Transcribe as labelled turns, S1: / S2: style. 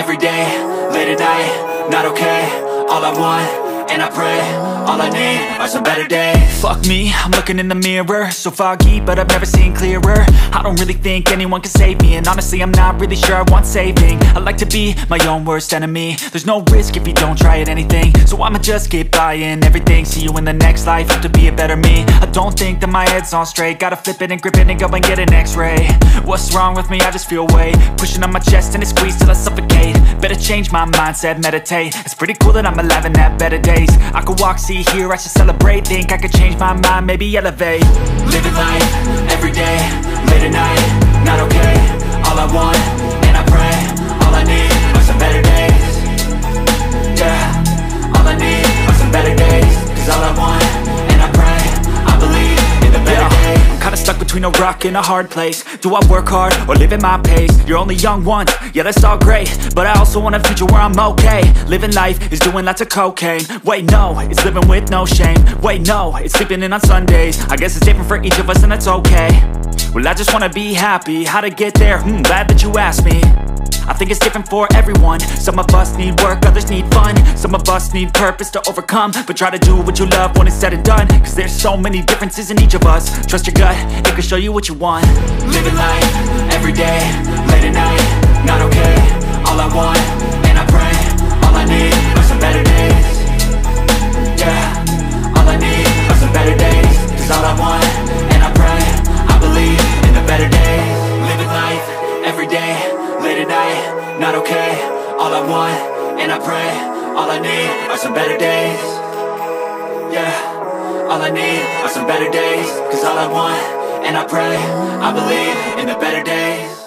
S1: every day, late at night, not okay. All I want, and I pray, all I need are some better days. Fuck me, I'm looking in the mirror, so foggy, but I've never seen clearer. I don't really think anyone can save me, and honestly I'm not really sure I want saving. I like to be my own worst enemy. There's no risk if you don't try at anything, so I'ma just keep buying everything. See you in the next life, have to be a better me. I don't think that my head's on straight, gotta flip it and grip it and go and get an x-ray. What's wrong with me? I just feel weight pushing on my chest and it squeezes till I suffocate. Better change my mindset, meditate. It's pretty cool that I'm alive and have better days. I could walk, see, hear, I should celebrate. Think I could change my mind, maybe elevate. Living life, every day, late at night, not okay. All I want, and I pray, all I need are some better days. Yeah, all I need are some better days. Cause all I want, and I pray, I believe in the better days. I'm kinda stuck between a rock and a hard place. Do I work hard, or live at my pace? You're only young once, yeah that's all great, but I also want a future where I'm okay. Living life is doing lots of cocaine. Wait no, it's living with no shame. Wait no, it's sleeping in on Sundays. I guess it's different for each of us and that's okay. Well I just wanna be happy, how to get there? Glad that you asked me. I think it's different for everyone. Some of us need work, others need fun. Some of us need purpose to overcome. But try to do what you love when it's said and done. Cause there's so many differences in each of us. Trust your gut, it can show you what you want. Living life, every day, late at night, not okay. All I want, and I pray, all I need are some better days. Yeah, all I need are some better days. Cause all I want, and I pray, I believe in the better days. Living life, every day, late at night, not okay. All I want, and I pray, all I need are some better days. Yeah, all I need are some better days. Cause all I want, and I pray, I believe in the better days.